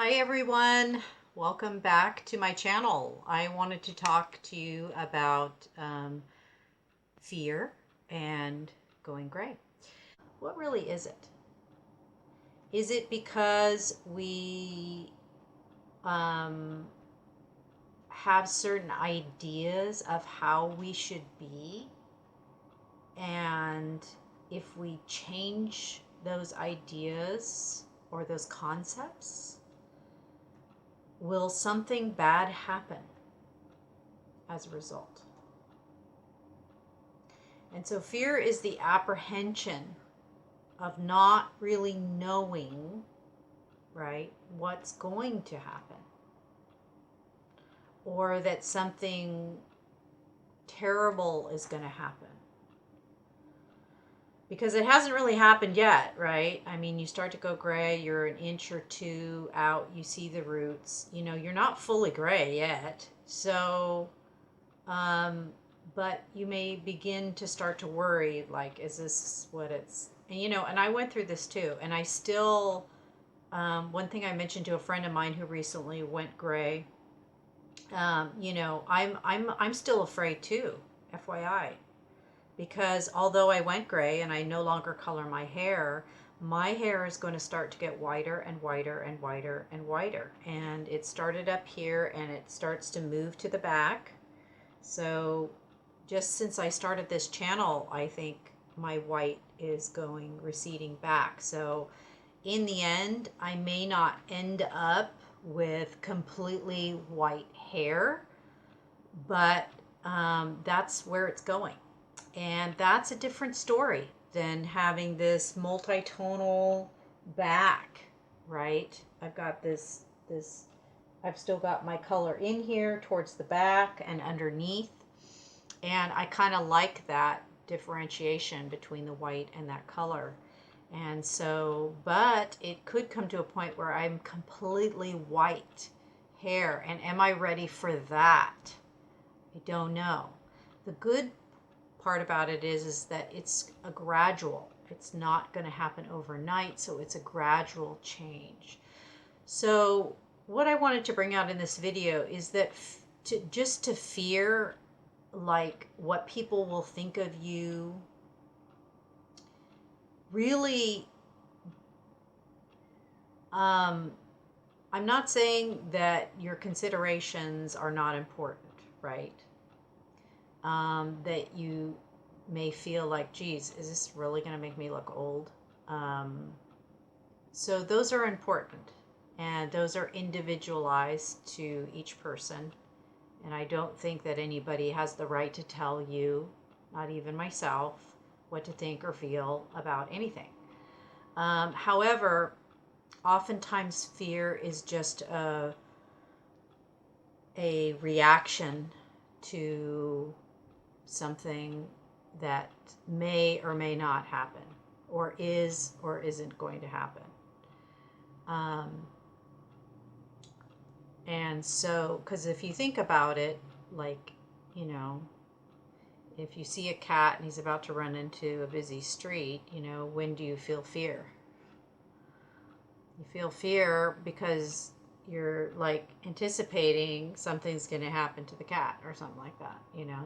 Hi everyone, welcome back to my channel. I wanted to talk to you about fear and going gray. What really is it? Is it because we um, have certain ideas of how we should be, and if we change those ideas or those concepts, will something bad happen as a result? And so fear is the apprehension of not really knowing, right, what's going to happen, or that something terrible is going to happen. Because it hasn't really happened yet, right? I mean, you start to go gray, you're an inch or two out, you see the roots. You know, you're not fully gray yet. So, but you may begin to start to worry, like, is this what it's, and I went through this too. And I still, one thing I mentioned to a friend of mine who recently went gray, I'm still afraid too, FYI, because although I went gray and I no longer color my hair is going to start to get whiter and whiter and whiter and whiter. And it started up here and it starts to move to the back. So just since I started this channel, I think my white is going receding back. So in the end, I may not end up with completely white hair, but that's where it's going. And that's a different story than having this multitonal back, right? I've got this I've still got my color in here towards the back and underneath. And I kind of like that differentiation between the white and that color. And so, but it could come to a point where I'm completely white hair. And am I ready for that? I don't know. The good part about it is that it's a gradual. It's not going to happen overnight, so it's a gradual change. So what I wanted to bring out in this video is that to fear, like, what people will think of you, really, I'm not saying that your considerations are not important, right? That you may feel like, geez, is this really going to make me look old? So those are important, and those are individualized to each person. And I don't think that anybody has the right to tell you, not even myself, what to think or feel about anything. However, oftentimes fear is just a reaction to something that may or may not happen, or is or isn't going to happen. And so, because if you think about it, like, if you see a cat and he's about to run into a busy street, when do you feel fear? You feel fear because you're, like, anticipating something's going to happen to the cat or something like that,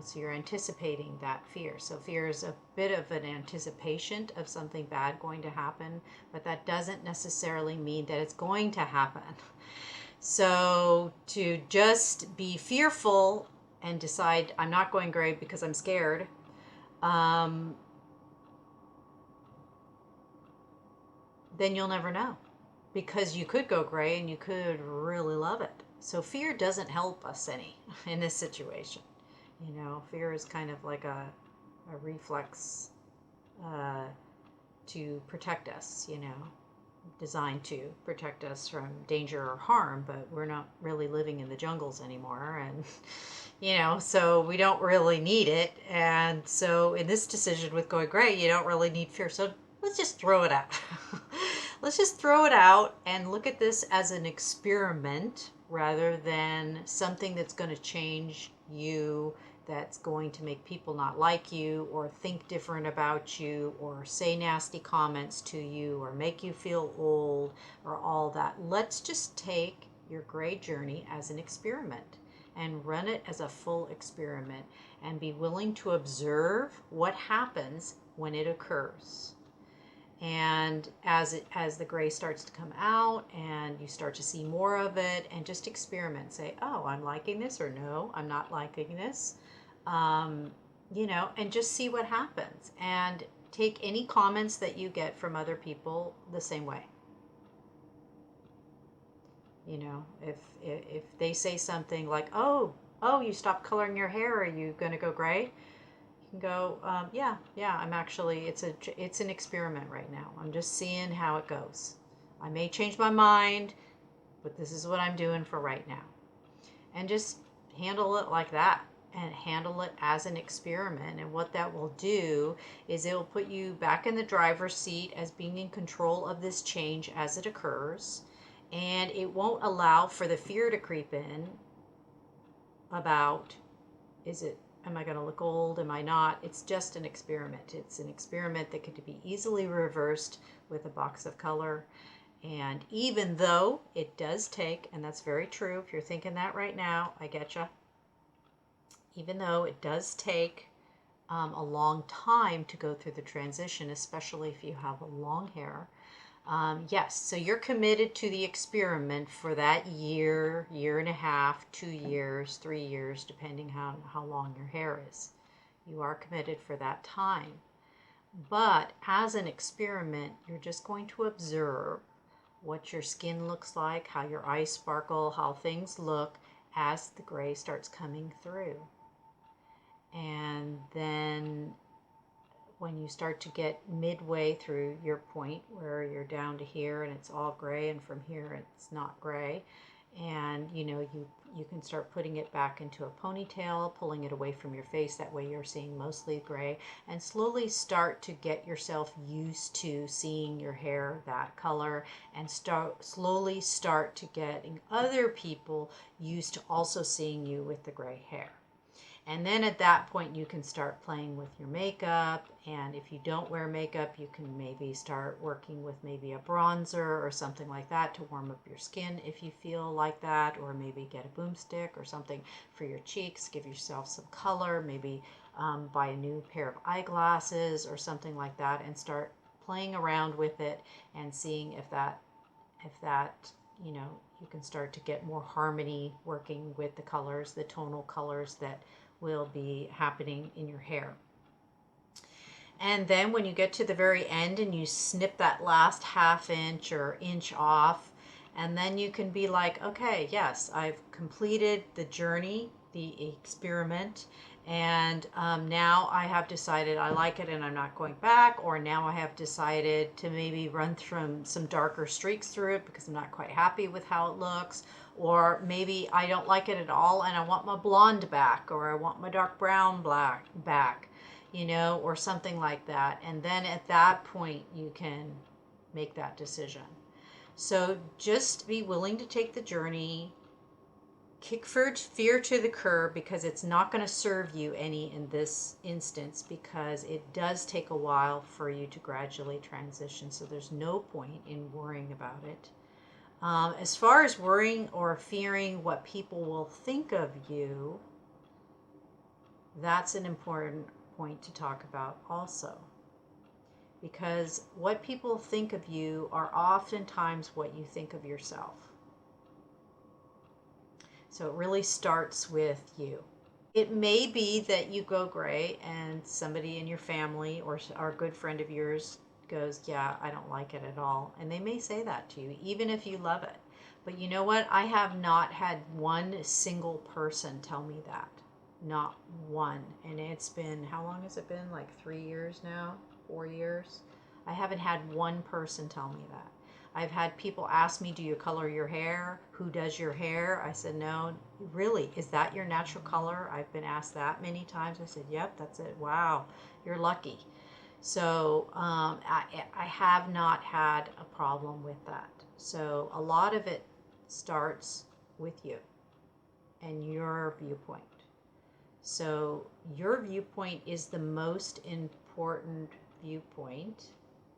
so you're anticipating that fear. So fear is a bit of an anticipation of something bad going to happen, but that doesn't necessarily mean that it's going to happen. So to just be fearful and decide I'm not going gray because I'm scared, then you'll never know. Because you could go gray and you could really love it. So fear doesn't help us any in this situation. Fear is kind of like a reflex to protect us, designed to protect us from danger or harm, but we're not really living in the jungles anymore. And, so we don't really need it. And so in this decision with going gray, you don't really need fear. So let's just throw it out. Let's just throw it out and look at this as an experiment rather than something that's going to change you that's going to make people not like you or think different about you or say nasty comments to you or make you feel old or all that. Let's just take your gray journey as an experiment and run it as a full experiment and be willing to observe what happens when it occurs. And as the gray starts to come out and you start to see more of it, and just experiment, say, oh, I'm liking this, or no, I'm not liking this, and just see what happens, and take any comments that you get from other people the same way. If they say something like, oh, you stopped coloring your hair, are you going to go gray? Go, yeah, I'm actually, it's an experiment right now. I'm just seeing how it goes. I may change my mind, but this is what I'm doing for right now. And just handle it like that, and handle it as an experiment. And what that will do is it will put you back in the driver's seat as being in control of this change as it occurs. And it won't allow for the fear to creep in about, am I going to look old? Am I not? It's just an experiment. It's an experiment that could be easily reversed with a box of color. And even though it does take, and that's very true, if you're thinking that right now, I get you. Even though it does take a long time to go through the transition, especially if you have long hair. Yes, so you're committed to the experiment for that year, year and a half, 2 years, 3 years, depending how long your hair is. You are committed for that time. But as an experiment, you're just going to observe what your skin looks like, how your eyes sparkle, how things look as the gray starts coming through. And then when you start to get midway through your point where you're down to here and it's all gray, and from here it's not gray, and you can start putting it back into a ponytail, pulling it away from your face, that way you're seeing mostly gray, and slowly start to get yourself used to seeing your hair that color, and slowly start to getting other people used to also seeing you with the gray hair. And then at that point, you can start playing with your makeup. And if you don't wear makeup, you can maybe start working with maybe a bronzer or something like that to warm up your skin if you feel like that. Or maybe get a boomstick or something for your cheeks. Give yourself some color. Maybe buy a new pair of eyeglasses or something like that, and start playing around with it and seeing if that you can start to get more harmony working with the colors, the tonal colors that will be happening in your hair. And then when you get to the very end and you snip that last half inch or inch off, and then you can be like, okay, yes, I've completed the journey, the experiment, and now I have decided I like it and I'm not going back, or now I have decided to maybe run through some darker streaks through it because I'm not quite happy with how it looks, or maybe I don't like it at all and I want my blonde back, or I want my dark brown back, or something like that. And then at that point you can make that decision. So just be willing to take the journey, kick fear to the curb, because it's not going to serve you any in this instance, because it does take a while for you to gradually transition. So there's no point in worrying about it. As far as worrying or fearing what people will think of you, that's an important point to talk about also. Because what people think of you are oftentimes what you think of yourself. So it really starts with you. It may be that you go gray and somebody in your family or a good friend of yours goes, yeah, I don't like it at all. And they may say that to you, even if you love it. But you know what? I have not had one single person tell me that. Not one. And it's been, how long has it been? Like 3 years now? 4 years? I haven't had one person tell me that. I've had people ask me, do you color your hair? Who does your hair? I said, no. Really? Is that your natural color? I've been asked that many times. I said, yep, that's it. Wow, you're lucky. So I have not had a problem with that. So a lot of it starts with you and your viewpoint. So your viewpoint is the most important viewpoint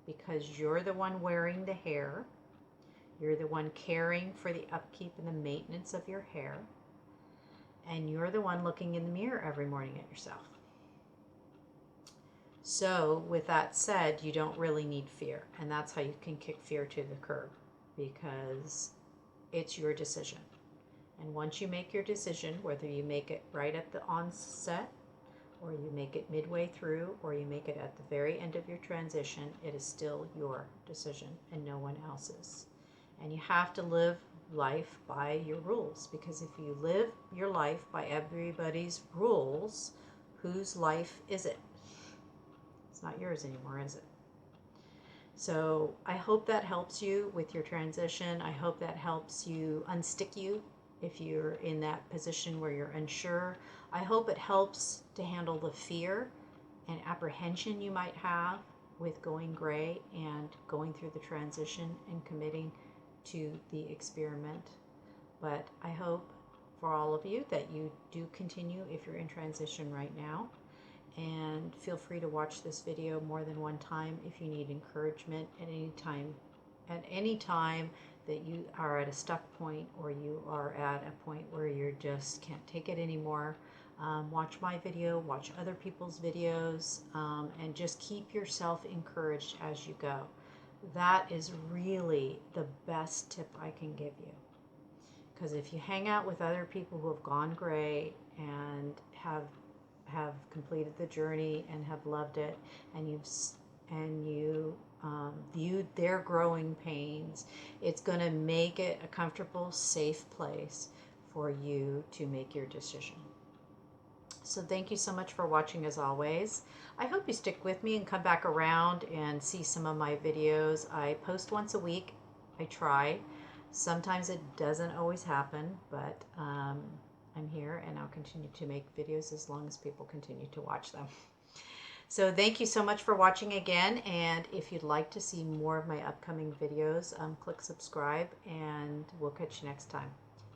because you're the one wearing the hair. You're the one caring for the upkeep and the maintenance of your hair. And you're the one looking in the mirror every morning at yourself. So with that said, you don't really need fear. And that's how you can kick fear to the curb, because it's your decision. And once you make your decision, whether you make it right at the onset, or you make it midway through, or you make it at the very end of your transition, it is still your decision and no one else's. And you have to live life by your rules, because if you live your life by everybody's rules, whose life is it? It's not yours anymore, is it? So I hope that helps you with your transition. I hope that helps you unstick you if you're in that position where you're unsure. I hope it helps to handle the fear and apprehension you might have with going gray and going through the transition and committing to the experiment. But I hope for all of you that you do continue if you're in transition right now. And feel free to watch this video more than one time if you need encouragement at any time that you are at a stuck point, or you are at a point where you just can't take it anymore. Watch my video, watch other people's videos, and just keep yourself encouraged as you go. That is really the best tip I can give you. Because if you hang out with other people who have gone gray and have completed the journey and have loved it, and you viewed their growing pains, it's going to make it a comfortable, safe place for you to make your decision. So thank you so much for watching as always. I hope you stick with me and come back around and see some of my videos. I post once a week. I try. Sometimes it doesn't always happen, but I'm here and I'll continue to make videos as long as people continue to watch them. So thank you so much for watching again, and if you'd like to see more of my upcoming videos, click subscribe, and we'll catch you next time.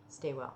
Stay well.